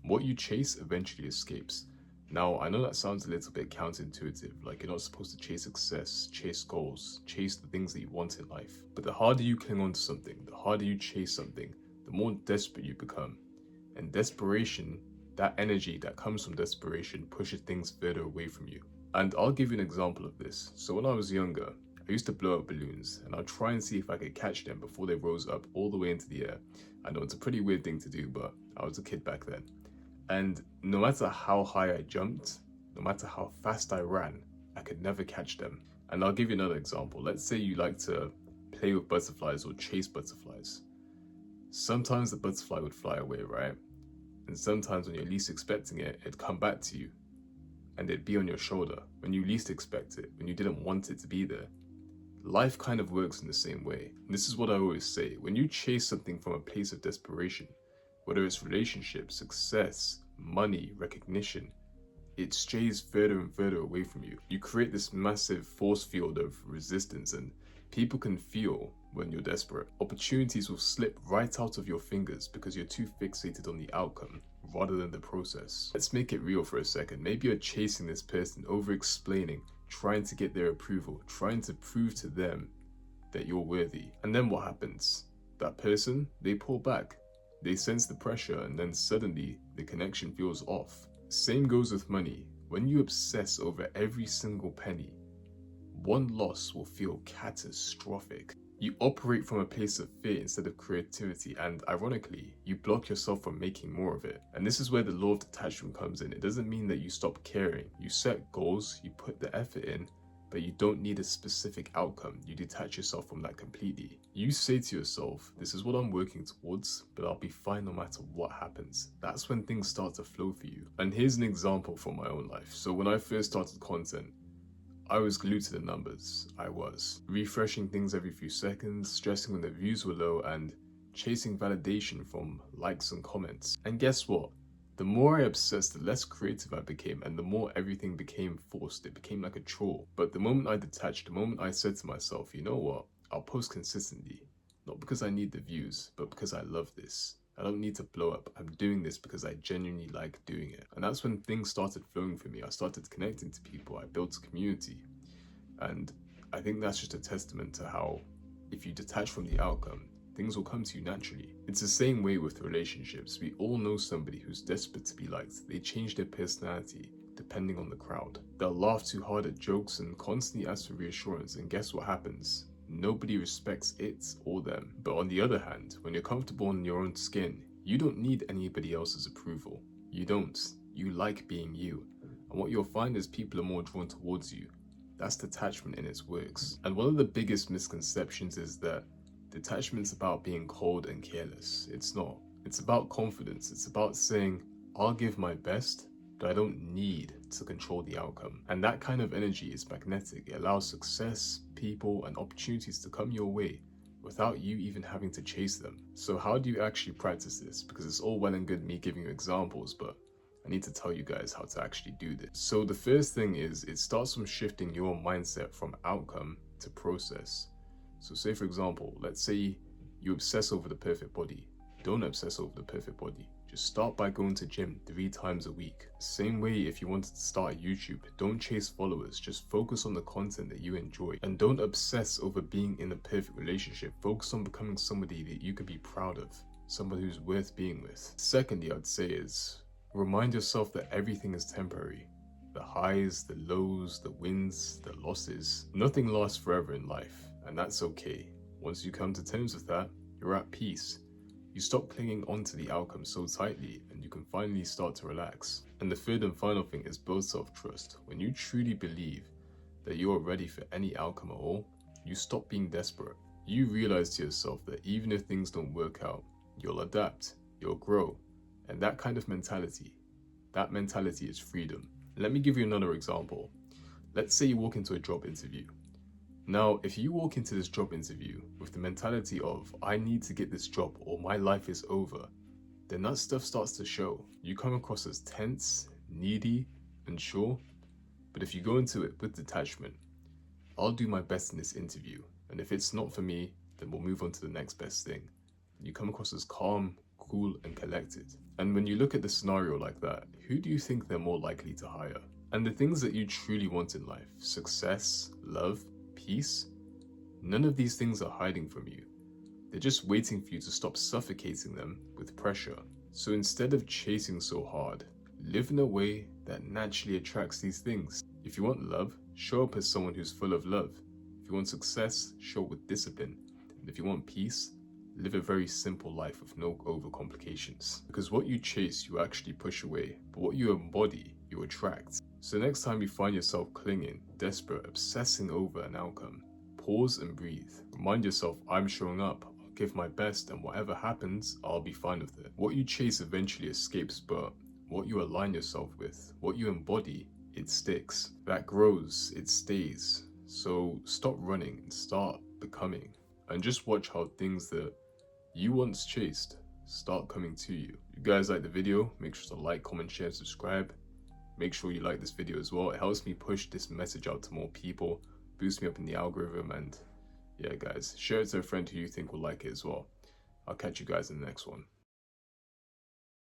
What you chase eventually escapes. Now, I know that sounds a little bit counterintuitive, like you're not supposed to chase success, chase goals, chase the things that you want in life. But the harder you cling on to something, the harder you chase something, the more desperate you become. And desperation, that energy that comes from desperation, pushes things further away from you. And I'll give you an example of this. So when I was younger, I used to blow up balloons, and I'd try and see if I could catch them before they rose up all the way into the air. I know it's a pretty weird thing to do, but I was a kid back then. And no matter how high I jumped, no matter how fast I ran, I could never catch them. And I'll give you another example. Let's say you like to play with butterflies or chase butterflies. Sometimes the butterfly would fly away, right? And sometimes when you're least expecting it, it'd come back to you and it'd be on your shoulder when you least expect it, when you didn't want it to be there. Life kind of works in the same way. And this is what I always say. When you chase something from a place of desperation, whether it's relationships, success, money, recognition, it strays further and further away from you. You create this massive force field of resistance, and people can feel when you're desperate. Opportunities will slip right out of your fingers because you're too fixated on the outcome rather than the process. Let's make it real for a second. Maybe you're chasing this person, over-explaining, trying to get their approval, trying to prove to them that you're worthy. And then what happens? That person, they pull back. They sense the pressure, and then suddenly the connection feels off. Same goes with money. When you obsess over every single penny, one loss will feel catastrophic. You operate from a place of fear instead of creativity, and ironically, you block yourself from making more of it. And this is where the law of detachment comes in. It doesn't mean that you stop caring. You set goals, you put the effort in, but you don't need a specific outcome. You detach yourself from that completely. You say to yourself, this is what I'm working towards, but I'll be fine no matter what happens. That's when things start to flow for you. And here's an example from my own life. So when I first started content, I was glued to the numbers. I was refreshing things every few seconds, stressing when the views were low, and chasing validation from likes and comments. And guess what? The more I obsessed, the less creative I became, and the more everything became forced. It became like a chore. But the moment I detached, the moment I said to myself, you know what? I'll post consistently. Not because I need the views, but because I love this. I don't need to blow up. I'm doing this because I genuinely like doing it. And that's when things started flowing for me. I started connecting to people. I built a community. And I think that's just a testament to how, if you detach from the outcome, things will come to you naturally. It's the same way with relationships. We all know somebody who's desperate to be liked. They change their personality depending on the crowd. They'll laugh too hard at jokes and constantly ask for reassurance. And guess what happens? Nobody respects it or them. But on the other hand, when you're comfortable in your own skin, you don't need anybody else's approval. You don't. You like being you. And what you'll find is people are more drawn towards you. That's detachment in its works. And one of the biggest misconceptions is that detachment's about being cold and careless. It's not. It's about confidence. It's about saying, I'll give my best, but I don't need to control the outcome. And that kind of energy is magnetic. It allows success, people, and opportunities to come your way without you even having to chase them. So how do you actually practice this? Because it's all well and good me giving you examples, but I need to tell you guys how to actually do this. So the first thing is, it starts from shifting your mindset from outcome to process. So say for example, let's say you obsess over the perfect body. Don't obsess over the perfect body. Just start by going to gym 3 times a week. Same way if you wanted to start YouTube, don't chase followers, just focus on the content that you enjoy. And don't obsess over being in a perfect relationship. Focus on becoming somebody that you can be proud of, somebody who's worth being with. Secondly, I'd say is, remind yourself that everything is temporary. The highs, the lows, the wins, the losses. Nothing lasts forever in life, and that's okay. Once you come to terms with that, you're at peace. You stop clinging onto the outcome so tightly, and you can finally start to relax. And the third and final thing is build self-trust. When you truly believe that you are ready for any outcome at all, you stop being desperate. You realize to yourself that even if things don't work out, you'll adapt, you'll grow. And that kind of mentality, that mentality is freedom. Let me give you another example. Let's say you walk into a job interview. Now, if you walk into this job interview with the mentality of, I need to get this job or my life is over, then that stuff starts to show. You come across as tense, needy, unsure. But if you go into it with detachment, I'll do my best in this interview. And if it's not for me, then we'll move on to the next best thing. You come across as calm, cool and collected. And when you look at the scenario like that, who do you think they're more likely to hire? And the things that you truly want in life, success, love, peace, none of these things are hiding from you. They're just waiting for you to stop suffocating them with pressure. So instead of chasing so hard, live in a way that naturally attracts these things. If you want love, show up as someone who's full of love. If you want success, show it with discipline. And if you want peace, live a very simple life with no overcomplications. Because what you chase, you actually push away, but what you embody, you attract. So next time you find yourself clinging, desperate, obsessing over an outcome, pause and breathe. Remind yourself, I'm showing up, I'll give my best, and whatever happens, I'll be fine with it. What you chase eventually escapes, but what you align yourself with, what you embody, it sticks. That grows, it stays. So stop running and start becoming. And just watch how things that you once chased start coming to you. If you guys like the video, make sure to like, comment, share, and subscribe. Make sure you like this video as well. It helps me push this message out to more people, boost me up in the algorithm, and yeah guys, share it to a friend who you think will like it as well. I'll catch you guys in the next one.